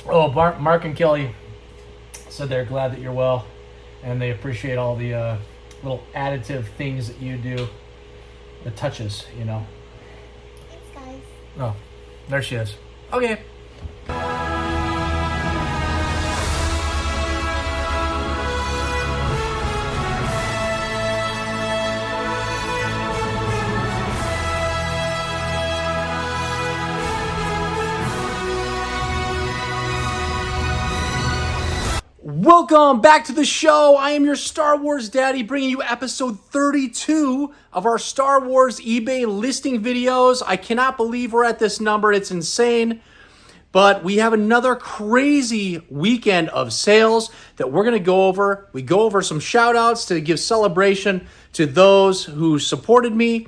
Oh, Mark and Kelly said they're glad that you're well, and they appreciate all the little additive things that you do, the touches, you know. Thanks, guys. Oh, there she is. Okay. Welcome back to the show. I am your Star Wars daddy, bringing you episode 32 of our Star Wars eBay listing videos. I cannot believe we're at this number. It's insane. But we have another crazy weekend of sales that we're going to go over. We go over some shout outs to give celebration to those who supported me.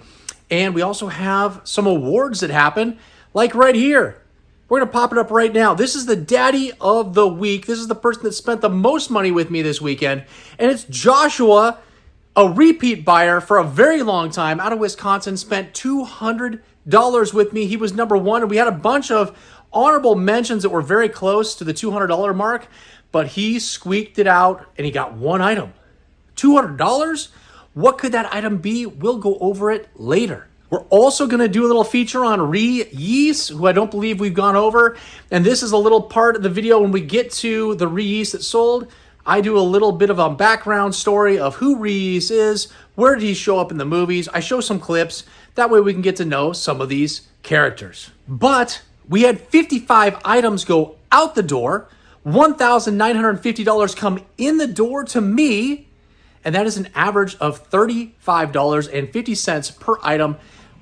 And we also have some awards that happen, like right here. We're going to pop it up right now. This is the Daddy of the Week. This is the person that spent the most money with me this weekend. And it's Joshua, a repeat buyer for a very long time out of Wisconsin, spent $200 with me. He was number one. And we had a bunch of honorable mentions that were very close to the $200 mark. But he squeaked it out and he got one item. $200? What could that item be? We'll go over it later. We're also going to do a little feature on Reese, who I don't believe we've gone over. And this is a little part of the video when we get to the Reese that sold. I do a little bit of a background story of who Reese is, where did he show up in the movies. I show some clips. That way we can get to know some of these characters. But we had 55 items go out the door, $1,950 come in the door to me, and that is an average of $35.50 per item.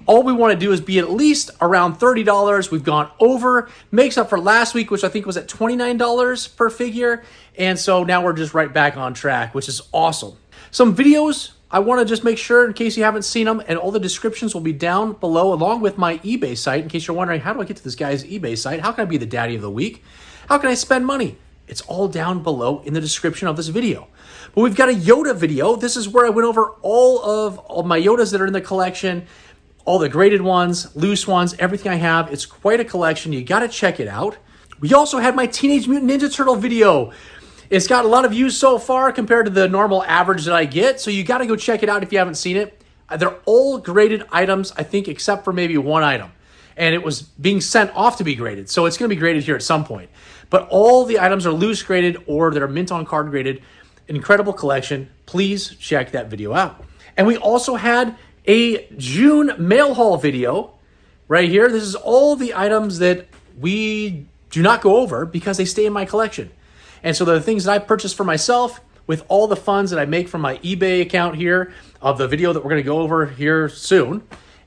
All we want to do is be at least around $30. We've gone over, makes up for last week, which I think was at $29 per figure. And so now we're just right back on track, which is awesome. Some videos I want to just make sure, in case you haven't seen them, and all the descriptions will be down below along with my eBay site. In case you're wondering, how do I get to this guy's eBay site? How can I be the daddy of the week? How can I spend money? It's all down below in the description of this video. But we've got a Yoda video. This is where I went over all my Yodas that are in the collection, all the graded ones, loose ones, everything I have. It's quite a collection. You got to check it out. We also had my Teenage Mutant Ninja Turtle video. It's got a lot of views so far compared to the normal average that I get. So you got to go check it out if you haven't seen it. They're all graded items, I think, except for maybe one item. And it was being sent off to be graded. So it's going to be graded here at some point. But all the items are loose graded or they're mint on card graded. An incredible collection. Please check that video out. And we also had a June mail haul video right here. This is all the items that we do not go over because they stay in my collection. And so the things that I purchased for myself with all the funds that I make from my eBay account here of the video that we're going to go over here soon.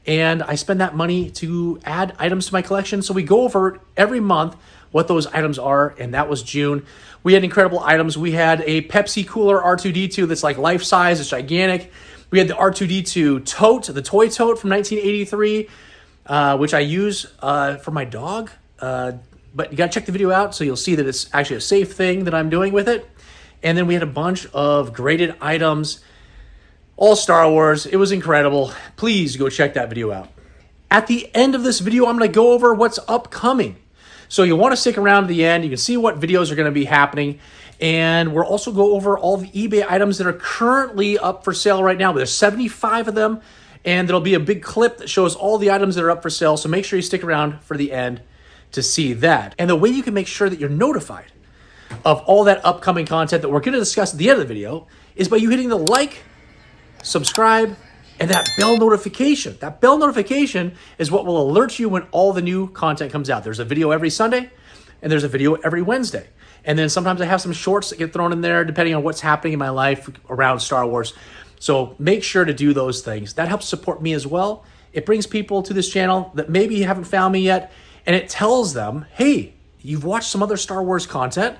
And I spend that money to add items to my collection. So we go over every month what those items are, and that was June. We had incredible items. We had a Pepsi cooler R2-D2 that's like life size. It's gigantic. We had the R2-D2 tote, the toy tote from 1983, which I use for my dog. But you got to check the video out so you'll see that it's actually a safe thing that I'm doing with it. And then we had a bunch of graded items, all Star Wars. It was incredible. Please go check that video out. At the end of this video, I'm going to go over what's upcoming. So you'll want to stick around to the end. You can see what videos are going to be happening. And we'll also go over all the eBay items that are currently up for sale right now. There's 75 of them. And there'll be a big clip that shows all the items that are up for sale. So make sure you stick around for the end to see that. And the way you can make sure that you're notified of all that upcoming content that we're going to discuss at the end of the video is by you hitting the like, subscribe, and that bell notification. That bell notification is what will alert you when all the new content comes out. There's a video every Sunday, and there's a video every Wednesday. And then sometimes I have some shorts that get thrown in there depending on what's happening in my life around Star Wars. So make sure to do those things. That helps support me as well. It brings people to this channel that maybe haven't found me yet, and it tells them, hey, you've watched some other Star Wars content.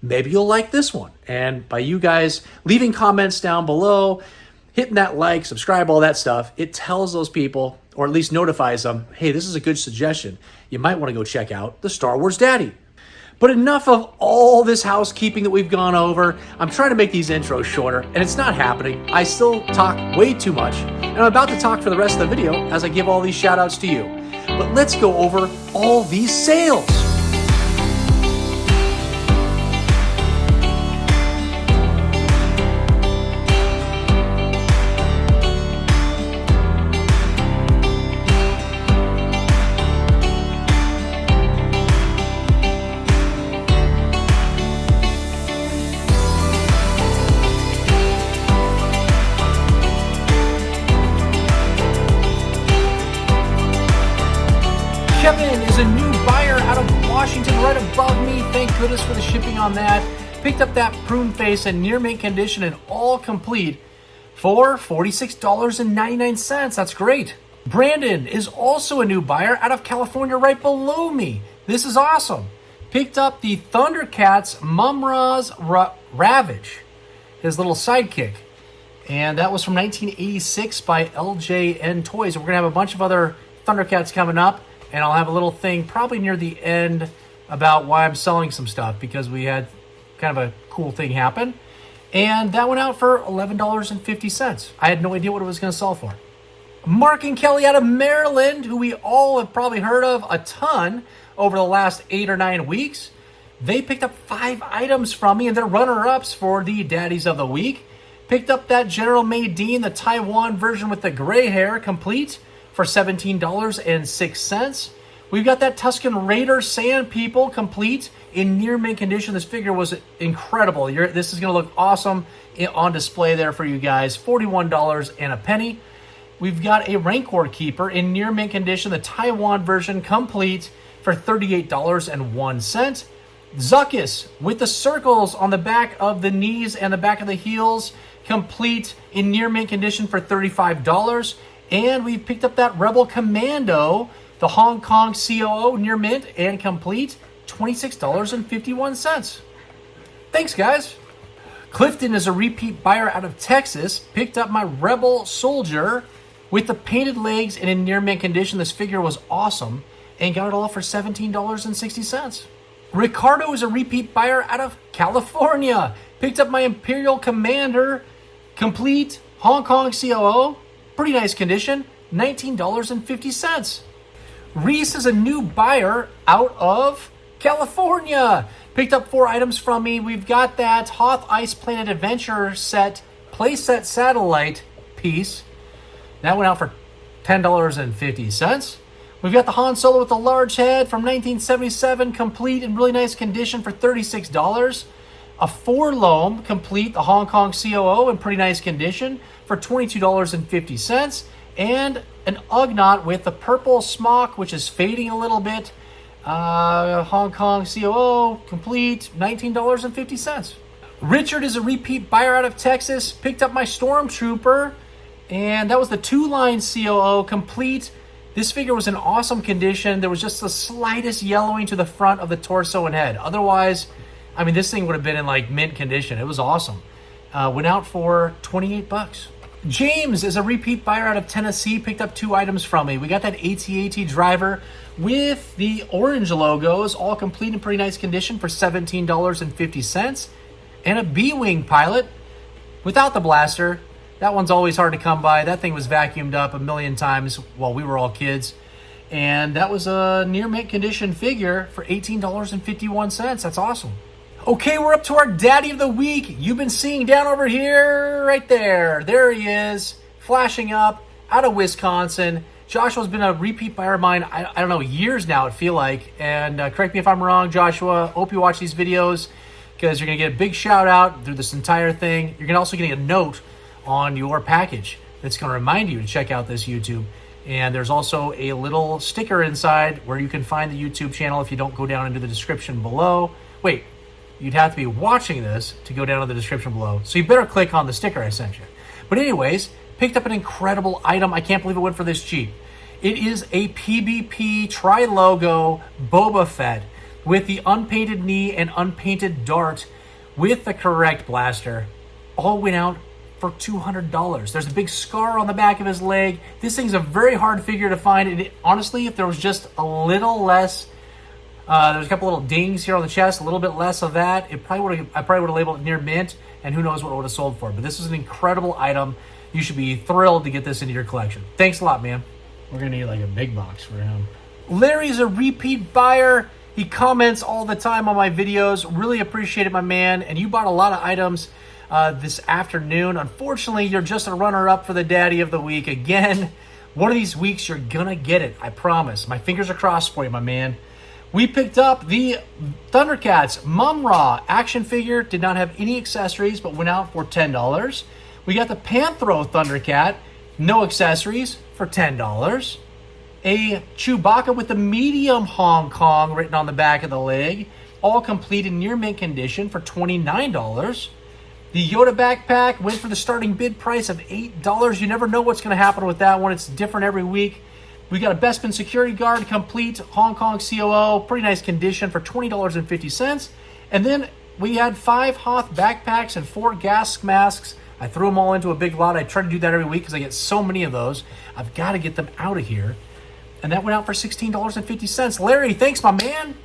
Maybe you'll like this one. And by you guys leaving comments down below, hitting that like, subscribe, all that stuff, it tells those people, or at least notifies them, hey, this is a good suggestion. You might want to go check out the Star Wars Daddy. But enough of all this housekeeping that we've gone over. I'm trying to make these intros shorter, and it's not happening. I still talk way too much, and I'm about to talk for the rest of the video as I give all these shout outs to you. But let's go over all these sales. a new buyer out of Washington right above me. Thank goodness for the shipping on that. Picked up that prune face in near mint condition and all complete for $46.99. That's great. Brandon is also a new buyer out of California right below me. This is awesome. Picked up the Thundercats Mumra's Ravage, his little sidekick. And that was from 1986 by LJN Toys. And we're going to have a bunch of other Thundercats coming up. And I'll have a little thing probably near the end about why I'm selling some stuff, because we had kind of a cool thing happen. And that went out for $11.50. I had no idea what it was going to sell for. Mark and Kelly out of Maryland, who we all have probably heard of a ton over the last 8 or 9 weeks. They picked up 5 items from me, and they're runner-ups for the Daddies of the Week. Picked up that General Madine, the Taiwan version with the gray hair, complete for $17.06. We've got that Tusken Raider Sand People, complete in near mint condition. This figure was incredible. This is going to look awesome on display there for you guys. $41 and a penny. We've got a Rancor Keeper in near mint condition, the Taiwan version, complete for $38.01. Zuckus with the circles on the back of the knees and the back of the heels, complete in near mint condition for $35. And we picked up that Rebel Commando, the Hong Kong COO, near mint and complete, $26.51. Thanks, guys. Clifton is a repeat buyer out of Texas. Picked up my Rebel Soldier with the painted legs and in near mint condition. This figure was awesome and got it all for $17.60. Ricardo is a repeat buyer out of California. Picked up my Imperial Commander, complete Hong Kong COO. Pretty nice condition, $19.50. Reese is a new buyer out of California. Picked up 4 items from me. We've got that Hoth Ice Planet Adventure set, playset satellite piece. That went out for $10.50. We've got the Han Solo with the large head from 1977, complete in really nice condition for $36. A Forlome, complete, the Hong Kong COO in pretty nice condition for $22.50. And an Ugnaught with the purple smock, which is fading a little bit. Hong Kong COO, complete, $19.50. Richard is a repeat buyer out of Texas. Picked up my Stormtrooper, and that was the 2-line COO, complete. This figure was in awesome condition. There was just the slightest yellowing to the front of the torso and head. Otherwise, I mean, this thing would have been in like mint condition. It was awesome. Went out for $28. James is a repeat buyer out of Tennessee. Picked up 2 items from me. We got that AT-AT driver with the orange logos, all complete in pretty nice condition for $17.50. And a B-Wing pilot without the blaster. That one's always hard to come by. That thing was vacuumed up a million times while we were all kids. And that was a near mint condition figure for $18.51. That's awesome. Okay, we're up to our Daddy of the Week. You've been seeing down over here, right there. There he is, flashing up out of Wisconsin. Joshua's been a repeat buyer of mine, I don't know, years now, it feel like. And correct me if I'm wrong, Joshua. Hope you watch these videos, because you're going to get a big shout out through this entire thing. You're also getting a note on your package that's going to remind you to check out this YouTube. And there's also a little sticker inside where you can find the YouTube channel if you don't go down into the description below. Wait, you'd have to be watching this to go down to the description below. So you better click on the sticker I sent you. But anyways, picked up an incredible item. I can't believe it went for this cheap. It is a PBP Tri-Logo Boba Fett with the unpainted knee and unpainted dart with the correct blaster. All went out for $200. There's a big scar on the back of his leg. This thing's a very hard figure to find. And honestly, if there was just a little less, there's a couple little dings here on the chest, a little bit less of that, I probably would have labeled it near mint, and who knows what it would have sold for. But this is an incredible item. You should be thrilled to get this into your collection. Thanks a lot, man. We're gonna need like a big box for him. Larry's a repeat buyer. He comments all the time on my videos. Really appreciate it, my man. And you bought a lot of items this afternoon. Unfortunately, you're just a runner-up for the Daddy of the Week. Again, one of these weeks, you're gonna get it. I promise. My fingers are crossed for you, my man. We picked up the Thundercats Mum-Ra action figure. Did not have any accessories, but went out for $10. We got the Panthro Thundercat, no accessories, for $10. A Chewbacca with the medium Hong Kong written on the back of the leg, all complete in near mint condition for $29. The Yoda backpack went for the starting bid price of $8. You never know what's going to happen with that one. It's different every week. We got a Bespin security guard, complete Hong Kong COO, pretty nice condition for $20.50. And then we had 5 Hoth backpacks and 4 gas masks. I threw them all into a big lot. I try to do that every week because I get so many of those. I've got to get them out of here. And that went out for $16.50. Larry, thanks, my man.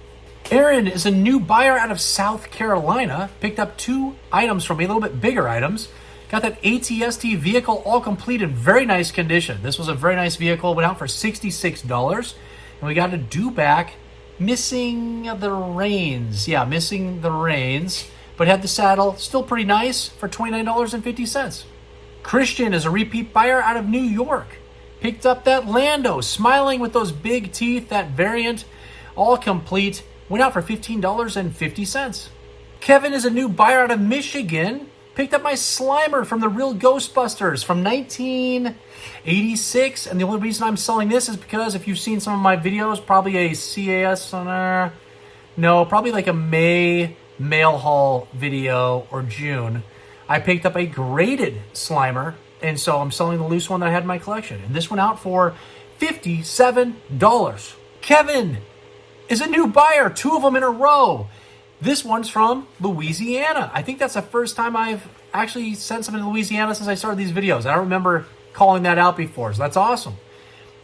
Aaron is a new buyer out of South Carolina. Picked up 2 items from me, a little bit bigger items. Got that ATST vehicle all complete in very nice condition. This was a very nice vehicle. Went out for $66. And we got a dewback missing the reins. Yeah, missing the reins. But had the saddle. Still pretty nice for $29.50. Christian is a repeat buyer out of New York. Picked up that Lando, smiling with those big teeth, that variant, all complete. Went out for $15.50. Kevin is a new buyer out of Michigan. Picked up my Slimer from the Real Ghostbusters from 1986. And the only reason I'm selling this is because if you've seen some of my videos, probably a CAS on probably like a May mail haul video or June. I picked up a graded Slimer. And so I'm selling the loose one that I had in my collection. And this went out for $57. Kevin is a new buyer. 2 of them in a row. This one's from Louisiana. I think that's the first time I've actually sent something to Louisiana since I started these videos. I don't remember calling that out before, so that's awesome.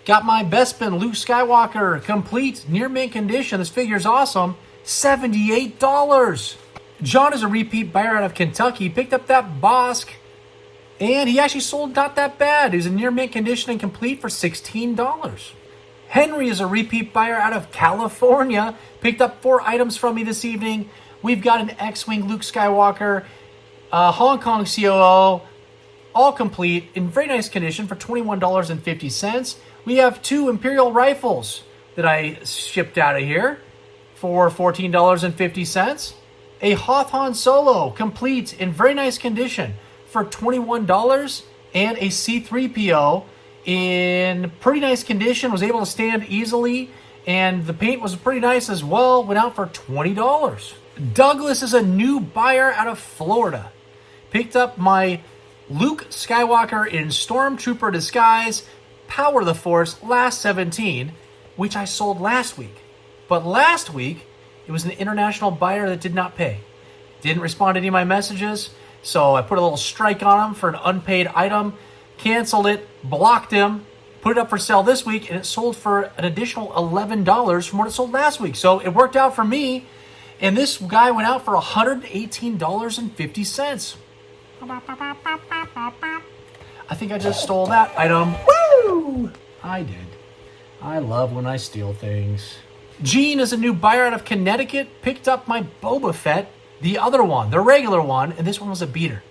Got my Bespin Luke Skywalker complete, near mint condition. This figure's awesome. $78. John is a repeat buyer out of Kentucky. Picked up that Bosk. And he actually sold not that bad. He was in near mint condition and complete for $16. Henry is a repeat buyer out of California. Picked up 4 items from me this evening. We've got an X-Wing Luke Skywalker, Hong Kong COO, all complete in very nice condition for $21.50. We have 2 Imperial rifles that I shipped out of here for $14.50. A Hoth Han Solo complete in very nice condition for $21, and a C-3PO in pretty nice condition, was able to stand easily, and the paint was pretty nice as well, went out for $20. Douglas is a new buyer out of Florida. Picked up my Luke Skywalker in Stormtrooper disguise, Power of the Force, last 17, which I sold last week. But last week, it was an international buyer that did not pay. Didn't respond to any of my messages. So I put a little strike on him for an unpaid item, canceled it, blocked him, put it up for sale this week, and it sold for an additional $11 from what it sold last week. So it worked out for me, and this guy went out for $118.50. I think I just stole that item. Woo! I did. I love when I steal things. Gene is a new buyer out of Connecticut. Picked up my Boba Fett. The other one, the regular one, and this one was a beater.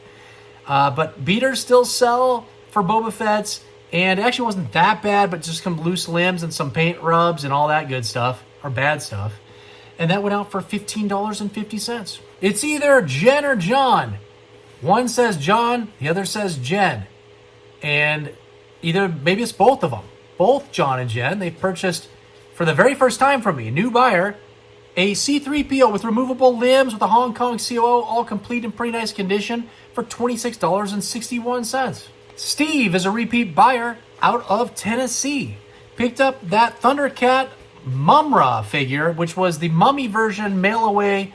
But beaters still sell for Boba Fett's, and it actually wasn't that bad, but just some loose limbs and some paint rubs and all that good stuff, or bad stuff. And that went out for $15.50. It's either Jen or John. One says John, the other says Jen. And maybe it's both of them. Both John and Jen. They purchased, for the very first time from me, a new buyer, a C-3PO with removable limbs with a Hong Kong COO, all complete in pretty nice condition for $26.61. Steve is a repeat buyer out of Tennessee. Picked up that Thundercat Mumra figure, which was the mummy version, mail away,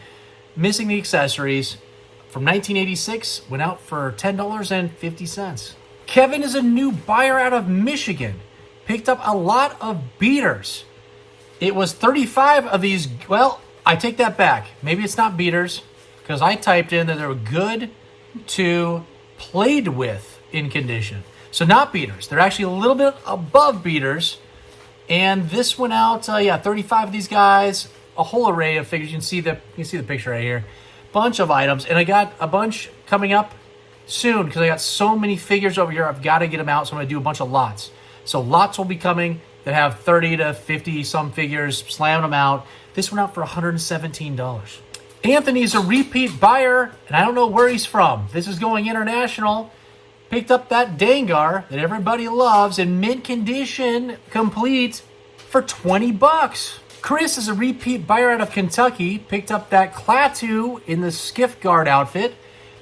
missing the accessories, from 1986, went out for $10.50. Kevin is a new buyer out of Michigan. Picked up a lot of beaters. It was 35 of these. Well, I take that back. Maybe it's not beaters, because I typed in that they were good to played with in condition. So not beaters. They're actually a little bit above beaters. And this went out, 35 of these guys, a whole array of figures. You can see the picture right here. Bunch of items. And I got a bunch coming up soon because I got so many figures over here. I've got to get them out, so I'm going to do a bunch of lots. So lots will be coming that have 30 to 50 some figures, slamming them out. This went out for $117. Anthony's a repeat buyer, and I don't know where he's from. This is going international. Picked up that Dengar that everybody loves in mint condition, complete, for 20 bucks. Chris is a repeat buyer out of Kentucky, picked up that Klaatu in the skiff guard outfit,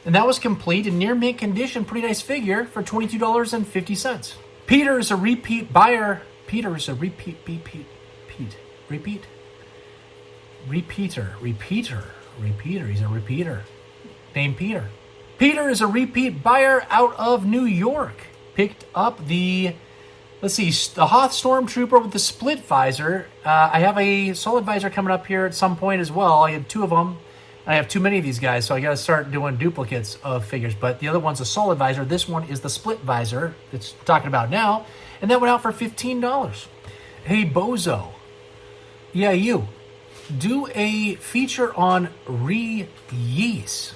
and that was complete in near mint condition, pretty nice figure for $22.50. Peter is a repeat buyer. Peter is a repeater. He's a repeater. Named Peter. Peter is a repeat buyer out of New York. Picked up the Hoth Stormtrooper with the split visor. I have a solid visor coming up here at some point as well. I have two of them. I have too many of these guys, so I got to start doing duplicates of figures. But the other one's a solid visor. This one is the split visor that's talking about now. And that went out for $15. Hey, Bozo. Yeah, you. Do a feature on re-yeast.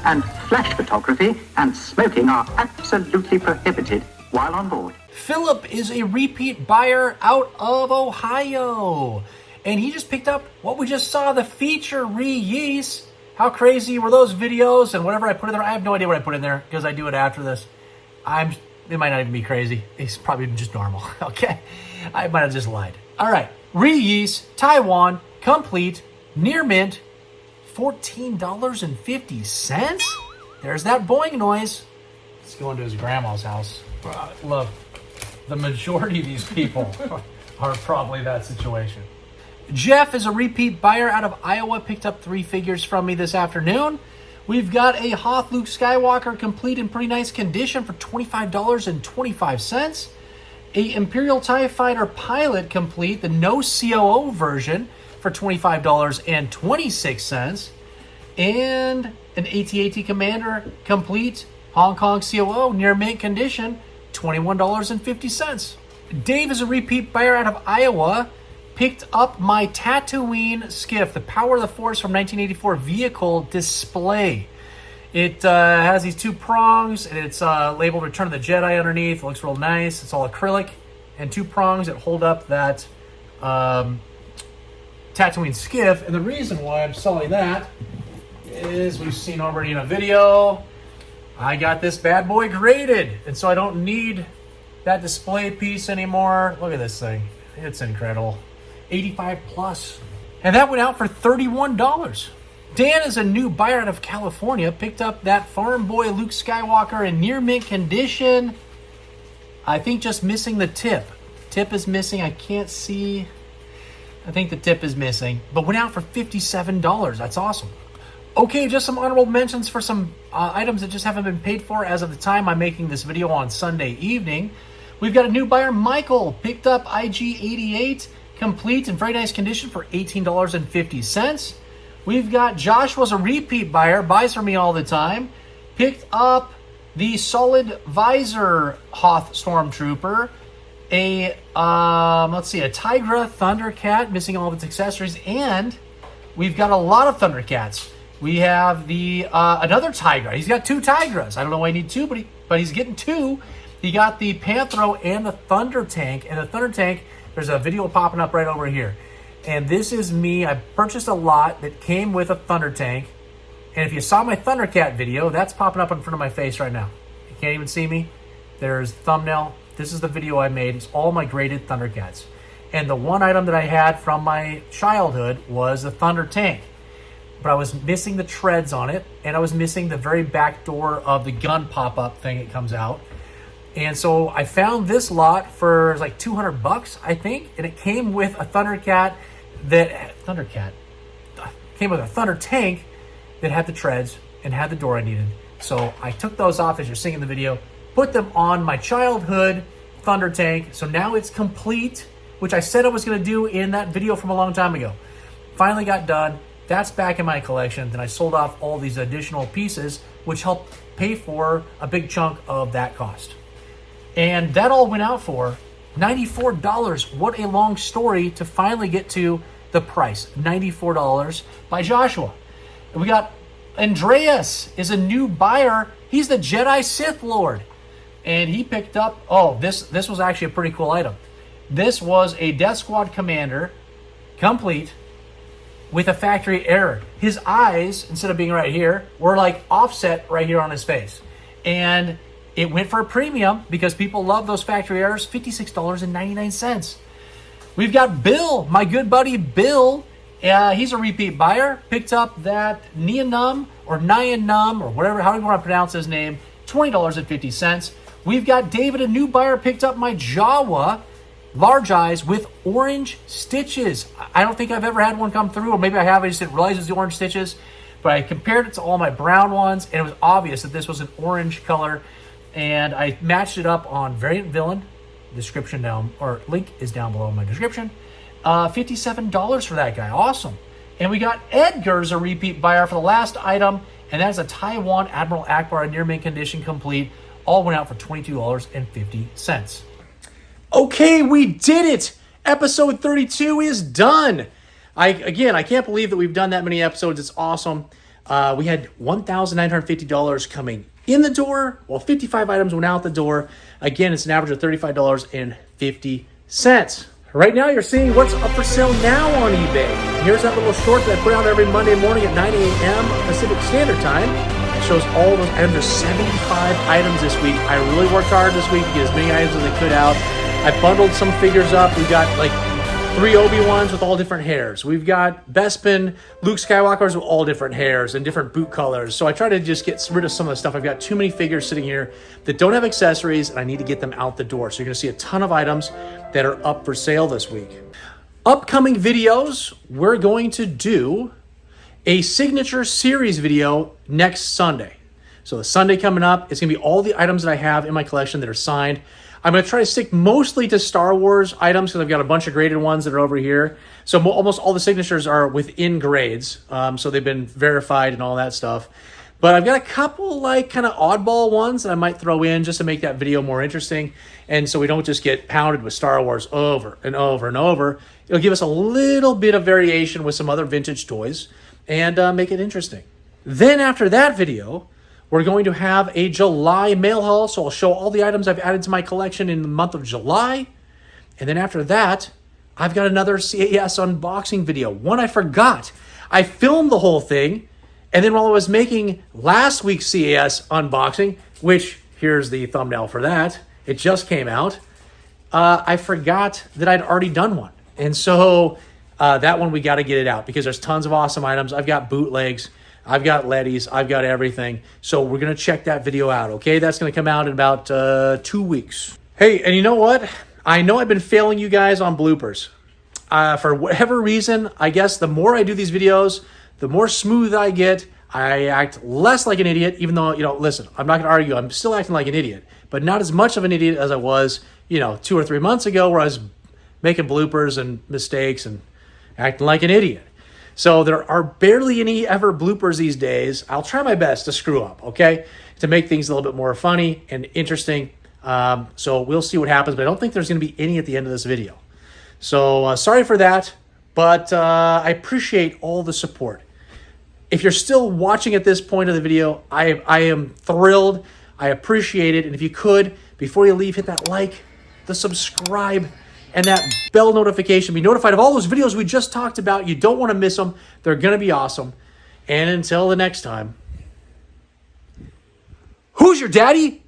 And flash photography and smoking are absolutely prohibited while on board. Philip is a repeat buyer out of Ohio. And he just picked up what we just saw, the feature re-yeast. How crazy were those videos and whatever I put in there? I have no idea what I put in there because I do it after this. It might not even be crazy. It's probably just normal, okay? I might have just lied. All right, re-yeast, Taiwan, complete, near mint, $14.50. There's that boing noise. Let's go into his grandma's house. Look, the majority of these people are probably that situation. Jeff is a repeat buyer out of Iowa. Picked up 3 figures from me this afternoon. We've got a Hoth Luke Skywalker complete in pretty nice condition for $25.25. A Imperial TIE Fighter Pilot complete, the no COO version, for $25.26. And an AT-AT Commander complete, Hong Kong COO, near mint condition, $21.50. Dave is a repeat buyer out of Iowa. Picked up my Tatooine skiff, the Power of the Force from 1984 vehicle display. It has these 2 prongs, and it's labeled Return of the Jedi underneath. It looks real nice. It's all acrylic, and 2 prongs that hold up that Tatooine skiff. And the reason why I'm selling that is we've seen already in a video, I got this bad boy graded, and so I don't need that display piece anymore. Look at this thing. It's incredible. 85 plus. And that went out for $31. Dan is a new buyer out of California. Picked up that Farm Boy Luke Skywalker in near mint condition. I think just missing the tip. Tip is missing. I can't see. I think the tip is missing. But went out for $57. That's awesome. Okay, just some honorable mentions for some items that just haven't been paid for as of the time I'm making this video on Sunday evening. We've got a new buyer, Michael. Picked up IG-88 complete in very nice condition for $18.50. We've got Joshua's a repeat buyer, buys from me all the time. Picked up the solid visor Hoth Stormtrooper. A Tigra Thundercat, missing all of its accessories, and we've got a lot of Thundercats. We have the another Tigra. He's got 2 Tigras. I don't know why I need 2, but he's getting 2. He got the Panthro and the Thunder Tank. And the Thunder Tank, there's a video popping up right over here. And this is me. I purchased a lot that came with a Thunder Tank. And if you saw my Thundercat video, that's popping up in front of my face right now. You can't even see me. there's thumbnail. This is the video I made. It's all my graded Thundercats. And the one item that I had from my childhood was the Thunder Tank. But I was missing the treads on it, and I was missing the very back door of the gun pop-up thing that comes out. And so I found this lot for like $200, I think, and it came with a Thundercat came with a Thunder Tank that had the treads and had the door I needed. So I took those off as you're seeing in the video, put them on my childhood Thunder Tank. So now it's complete, which I said I was going to do in that video from a long time ago. Finally got done. That's back in my collection. Then I sold off all these additional pieces, which helped pay for a big chunk of that cost. And that all went out for $94. What a long story to finally get to the price. $94 by Joshua. And we got Andreas is a new buyer. He's the Jedi Sith Lord. And he picked up, this was actually a pretty cool item. This was a Death Squad Commander, complete, with a factory error. His eyes, instead of being right here, were like offset right here on his face. And it went for a premium because people love those factory errors, $56.99. We've got Bill, my good buddy Bill. He's a repeat buyer. Picked up that Nyanum or Nyanum or whatever, however you want to pronounce his name, $20.50. We've got David, a new buyer, picked up my Jawa large eyes with orange stitches. I don't think I've ever had one come through, or maybe I have, I just didn't realize it was the orange stitches. But I compared it to all my brown ones, and it was obvious that this was an orange color. And I matched it up on Variant Villain. Description down, or link is down below in my description. $57 for that guy. Awesome. And we got Edgar's a repeat buyer for the last item, and that's a Taiwan Admiral Akbar near mint condition complete. All went out for $22.50. Okay, we did it. Episode 32 is done. I can't believe that we've done that many episodes. It's awesome. We had $1,950 coming in the door, while 55 items went out the door. Again, it's an average of $35.50. Right now, you're seeing what's up for sale now on eBay. Here's that little short that I put out every Monday morning at 9 a.m. Pacific Standard Time. It shows all those items. There's 75 items this week. I really worked hard this week to get as many items as I could out. I bundled some figures up. We got like 3 Obi-Wans with all different hairs. We've got Bespin, Luke Skywalkers with all different hairs and different boot colors. So I try to just get rid of some of the stuff. I've got too many figures sitting here that don't have accessories, and I need to get them out the door. So you're going to see a ton of items that are up for sale this week. Upcoming videos, we're going to do a signature series video next Sunday. So the Sunday coming up, it's going to be all the items that I have in my collection that are signed. I'm going to try to stick mostly to Star Wars items because I've got a bunch of graded ones that are over here. So almost all the signatures are within grades. So they've been verified and all that stuff. But I've got a couple like kind of oddball ones that I might throw in just to make that video more interesting. And so we don't just get pounded with Star Wars over and over and over. It'll give us a little bit of variation with some other vintage toys and make it interesting. Then after that video, we're going to have a July mail haul, so I'll show all the items I've added to my collection in the month of July. And then after that, I've got another CAS unboxing video. One I forgot. I filmed the whole thing, and then while I was making last week's CAS unboxing, which here's the thumbnail for that, it just came out, I forgot that I'd already done one. And so that one we got to get it out because there's tons of awesome items. I've got bootlegs. I've got Letties. I've got everything. So we're going to check that video out, okay? That's going to come out in about 2 weeks. Hey, and you know what? I know I've been failing you guys on bloopers. For whatever reason, I guess the more I do these videos, the more smooth I get. I act less like an idiot, even though, listen, I'm not going to argue. I'm still acting like an idiot, but not as much of an idiot as I was, 2 or 3 months ago where I was making bloopers and mistakes and acting like an idiot. So there are barely any ever bloopers these days. I'll try my best to screw up, okay? To make things a little bit more funny and interesting. So we'll see what happens, but I don't think there's going to be any at the end of this video. So sorry for that, but I appreciate all the support. If you're still watching at this point of the video, I am thrilled. I appreciate it. And if you could, before you leave, hit that like, the subscribe, and that bell notification. Be notified of all those videos we just talked about. You don't want to miss them. They're going to be awesome. And until the next time, who's your daddy?